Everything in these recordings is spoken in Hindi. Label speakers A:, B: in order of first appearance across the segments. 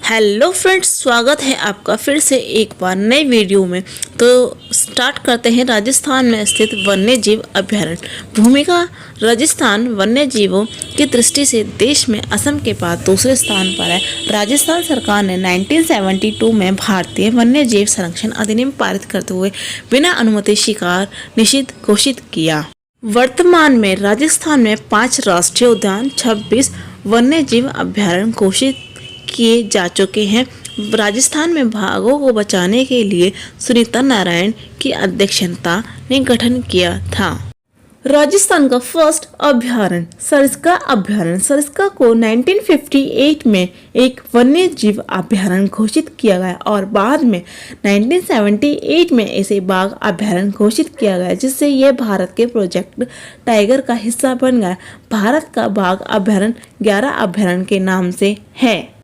A: हेलो फ्रेंड्स, स्वागत है आपका फिर से एक बार नए वीडियो में। तो स्टार्ट करते हैं। राजस्थान में स्थित वन्य जीव अभ्यारण्य भूमिका। राजस्थान वन्य जीवों की दृष्टि से देश में असम के बाद दूसरे स्थान पर है। राजस्थान सरकार ने 1972 में भारतीय वन्य जीव संरक्षण अधिनियम पारित करते हुए बिना अनुमति शिकार निषिद्ध घोषित किया। वर्तमान में राजस्थान में 5 राष्ट्रीय उद्यान, 26 वन्य जीव अभ्यारण्य घोषित किए जा चुके हैं। राजस्थान में बाघों को बचाने के लिए सुनीता नारायण की अध्यक्षता ने गठन किया था। राजस्थान का फर्स्ट अभ्यारण्य सरिस्का अभ्यारण्य। सरिस्का को 1958 में एक वन्य जीव अभ्यारण्य घोषित किया गया और बाद में 1978 में इसे बाघ अभ्यारण्य घोषित किया गया, जिससे यह भारत के प्रोजेक्ट टाइगर का हिस्सा बन गया। भारत का बाघ अभ्यारण्य 11 अभ्यारण्य के नाम से है।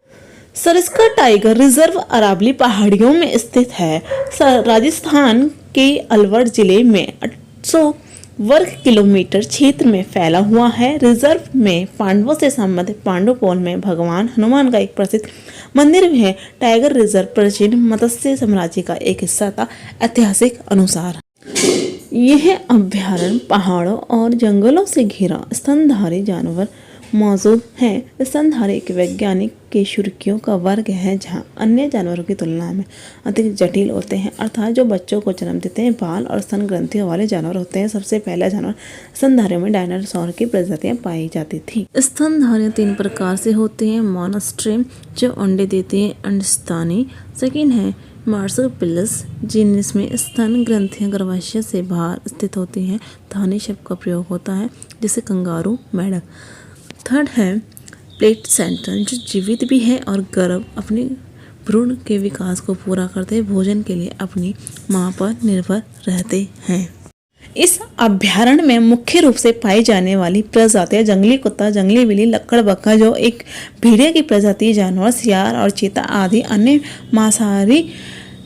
A: सरिस्का टाइगर रिजर्व अरावली पहाड़ियों में स्थित है। राजस्थान के अलवर जिले में 800 वर्ग किलोमीटर क्षेत्र में फैला हुआ है। रिजर्व में पांडवों से संबंधित पांडुपोल में भगवान हनुमान का एक प्रसिद्ध मंदिर भी है। टाइगर रिजर्व प्राचीन मत्स्य साम्राज्य का एक हिस्सा था। ऐतिहासिक अनुसार यह अभ्यारण्य पहाड़ों और जंगलों से घिरा स्तनधारी जानवर मौजूद है। स्तनधारी एक वैज्ञानिक केशुर्कियों का वर्ग है, जहां अन्य जानवरों की तुलना में अधिक जटिल होते हैं, अर्थात जो बच्चों को जन्म देते हैं। बाल और स्तन ग्रंथियों वाले जानवर होते हैं। सबसे पहला जानवर स्तनधारियों में डायनासोर की प्रजातियां पाई जाती थी। स्तनधारियां 3 प्रकार से होती हैं। मोनोस्ट्रेम जो अंडे देती है, अंडस्थानी। सेकेंड है मार्सुपिलस, जिनमें स्तन ग्रंथियां गर्भाशय से बाहर स्थित होती हैं। धानी शब्द का प्रयोग होता है, जैसे कंगारू, मेंढक। थर्ड है प्लेसेंटा, जो जीवित भी है और गर्भ अपने भ्रूण के विकास को पूरा करते हैं। भोजन के लिए अपनी मां पर निर्भर रहते हैं। इस अभ्यारण्य में मुख्य रूप से पाई जाने वाली प्रजातियां जंगली कुत्ता, जंगली बिल्ली, लक्कड़बग्गा जो एक भेड़िया की प्रजाति, जानवर, सियार और चीता आदि अन्य मांसाहारी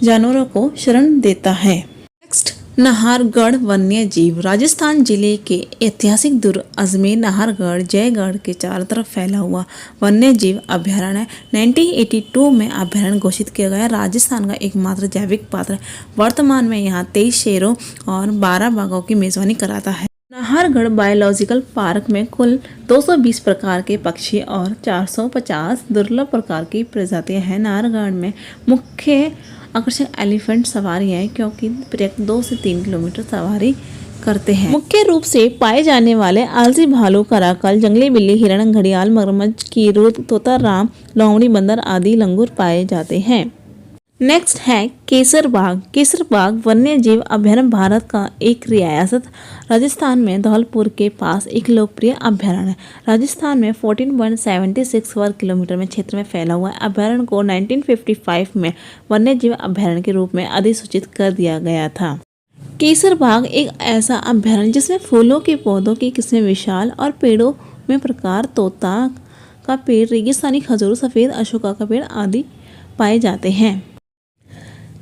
A: जानवरों को शरण देता है। नेक्स्ट, नाहरगढ़ वन्य जीव। राजस्थान जिले के ऐतिहासिक दुर्ग अजमेर, नाहरगढ़, जयगढ़ के चारों तरफ फैला हुआ वन्य जीव अभ्यारण्य 1982 में अभ्यारण्य घोषित किया गया। राजस्थान का एकमात्र जैविक पात्र वर्तमान में यहाँ 23 शेरों और 12 बाघों की मेजबानी कराता है। नाहरगढ़ बायोलॉजिकल पार्क में कुल 220 प्रकार के पक्षी और 450 दुर्लभ प्रकार की प्रजातियां हैं। नाहरगढ़ में मुख्य आकर्षण एलिफेंट सवारी है, क्योंकि पर्यटक 2 से 3 किलोमीटर सवारी करते हैं। मुख्य रूप से पाए जाने वाले आलसी भालू, कराकल, जंगली बिल्ली, हिरण, घड़ियाल, मगरमच्छ, कीरू, तोता राम, लोमड़ी, बंदर आदि लंगूर पाए जाते हैं। नेक्स्ट है केसर बाग। केसर बाग वन्य जीव अभ्यारण्य भारत का एक रियासत राजस्थान में धौलपुर के पास एक लोकप्रिय अभ्यारण्य है। राजस्थान में 14.76 वर्ग किलोमीटर में क्षेत्र में फैला हुआ है। अभ्यारण्य को 1955 में वन्य जीव अभ्यारण्य के रूप में अधिसूचित कर दिया गया था। केसर बाग एक ऐसा अभ्यारण्य जिसमें फूलों के पौधों की किस्में विशाल और पेड़ों में प्रकार तोता का पेड़, रेगिस्तानी खजूर, सफेद अशोका का पेड़ आदि पाए जाते हैं।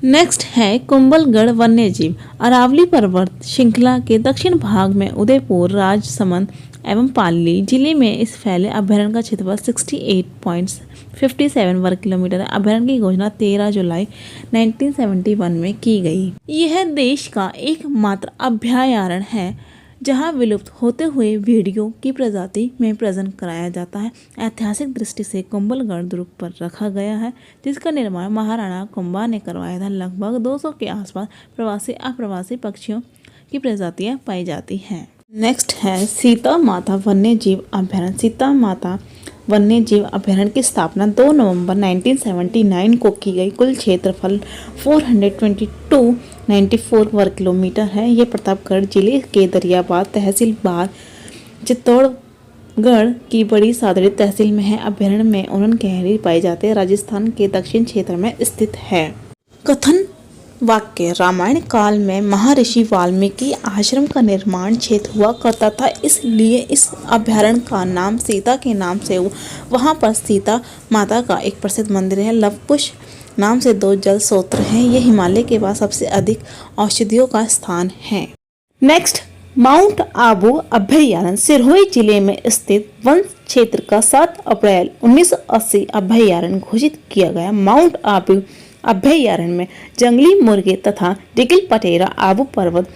A: नेक्स्ट है कुंभलगढ़ वन्य जीव। अरावली पर्वत श्रृंखला के दक्षिण भाग में उदयपुर, राजसमंद एवं पाली जिले में इस फैले अभ्यारण्य का क्षेत्रफल 68.57 वर्ग किलोमीटर है। अभ्यारण्य की घोषणा 13 जुलाई 1971 में की गई। यह देश का एकमात्र अभ्यारण्य है जहां विलुप्त होते हुए भेड़ियों की प्रजाति में प्रजनन कराया जाता है। ऐतिहासिक दृष्टि से कुंभलगढ़ दुर्ग पर रखा गया है, जिसका निर्माण महाराणा कुंभा ने करवाया था। लगभग 200 के आसपास प्रवासी अप्रवासी पक्षियों की प्रजातियां पाई जाती हैं। नेक्स्ट है सीता माता वन्य जीव अभ्यारण्य। सीता माता वन्य जीव अभ्यारण्य की स्थापना 2 नवंबर 1979 को की गई। कुल क्षेत्रफल 422.94 वर्ग किलोमीटर है। ये प्रतापगढ़ जिले के दरियाबाद तहसील बार चित्तौड़गढ़ की बड़ी सादड़ी तहसील में है। अभ्यारण्य में उड़न गहरी पाई जाती है। राजस्थान के दक्षिण क्षेत्र में स्थित है। कथन वाक्य: रामायण काल में महर्षि वाल्मीकि आश्रम का निर्माण क्षेत्र हुआ करता था, इसलिए इस अभ्यारण्य का नाम सीता के नाम से हुआ। वहाँ पर सीता माता का एक प्रसिद्ध मंदिर है। लवकुश नाम से 2 जल स्रोत हैं। ये हिमालय के बाद सबसे अधिक औषधियों का स्थान है। नेक्स्ट, माउंट आबू अभयारण्य सिरोही जिले में स्थित वन क्षेत्र का 7 अप्रैल 1980 अभयारण्य घोषित किया गया। माउंट आबू अभयारण्य में जंगली मुर्गे तथा डिगिल पटेरा आबू पर्वत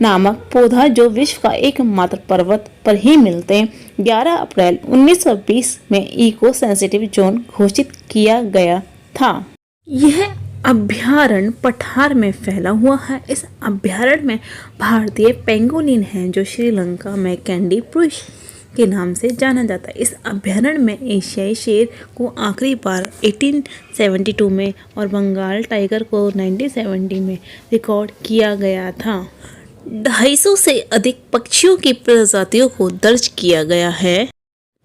A: नामक पौधा जो विश्व का एकमात्र पर्वत पर ही मिलते हैं 11 अप्रैल 1920 में इको सेंसिटिव जोन घोषित किया गया था। यह अभयारण्य पठार में फैला हुआ है। इस अभयारण्य में भारतीय पेंगोलिन है जो श्रीलंका में कैंडी पुरुष के नाम से जाना जाता है। इस अभयारण्य में एशियाई शेर को आखिरी बार 1872 में और बंगाल टाइगर को 1970 में रिकॉर्ड किया गया था। 250 से अधिक पक्षियों की प्रजातियों को दर्ज किया गया है।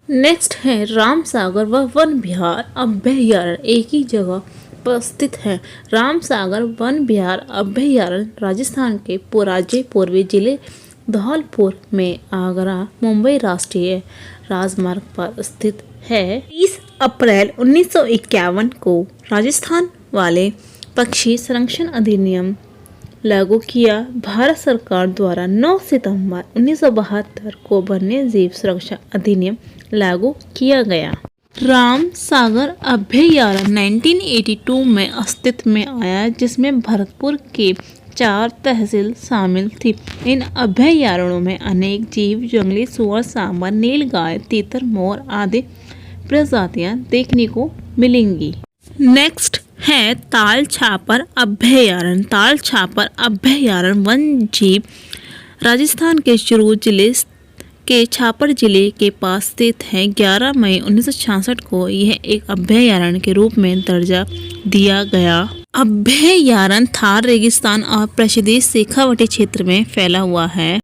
A: नेक्स्ट है रामसागर व वन विहार अभयारण्य एक ही जगह पर स्थित है। रामसागर वन विहार अभयारण्य राजस्थान के राज्य पूर्वी जिले धौलपुर में आगरा मुंबई राष्ट्रीय राजमार्ग पर स्थित है। 30 अप्रैल 1951 को राजस्थान वाले पक्षी संरक्षण अधिनियम लागू किया। भारत सरकार द्वारा 9 सितंबर 1972 को वन्य जीव सुरक्षा अधिनियम लागू किया गया। राम सागर अभयारण्य 1982 में अस्तित्व में आया जिसमें भरतपुर के 4 तहसील शामिल थी। इन अभयारण्यों में अनेक जीव जंगली सुअर सांबर नीलगाय तीतर मोर आदि प्रजातियां देखने को मिलेंगी। नेक्स्ट है ताल छापर अभयारण्य। ताल छापर अभयारण्य वन जीव राजस्थान के चूरू जिले के छापर जिले के पास स्थित है। 11 मई 1966 को यह एक अभयारण्य के रूप में दर्जा दिया गया। अभयारण्य थार रेगिस्तान और प्रसिद्ध शेखावटी क्षेत्र में फैला हुआ है।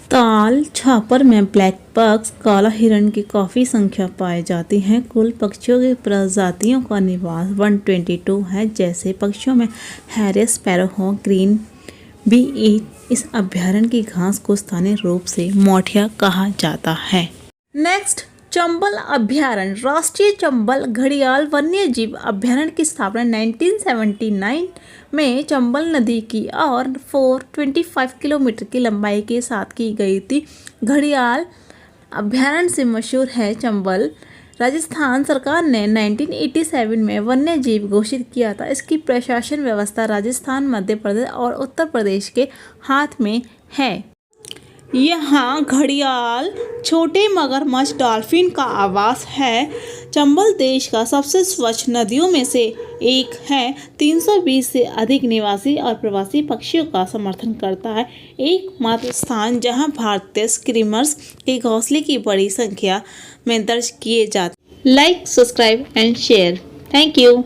A: ताल छापर में ब्लैक पक्स काला हिरण की काफी संख्या पाई जाती है। कुल पक्षियों की प्रजातियों का निवास 122 है। जैसे पक्षियों में हैरिस स्पैरो ग्रीन बी इस अभयारण्य की घास को स्थानीय रूप से मोठिया कहा जाता है। नेक्स्ट चंबल अभयारण्य राष्ट्रीय चंबल घड़ियाल वन्य जीव अभयारण्य की स्थापना 1979 में चंबल नदी की और 425 किलोमीटर की लंबाई के साथ की गई थी। घड़ियाल अभयारण्य से मशहूर है चंबल। राजस्थान सरकार ने 1987 में वन्य जीव घोषित किया था। इसकी प्रशासन व्यवस्था राजस्थान मध्य प्रदेश और उत्तर प्रदेश के हाथ में है। यहाँ घड़ियाल छोटे मगरमच्छ डॉल्फिन का आवास है। चंबल देश का सबसे स्वच्छ नदियों में से एक है। 320 से अधिक निवासी और प्रवासी पक्षियों का समर्थन करता है। एकमात्र स्थान जहां भारतीय स्क्रीमर्स के घोंसले की बड़ी संख्या में दर्ज किए जाते। Like subscribe and share. Thank you.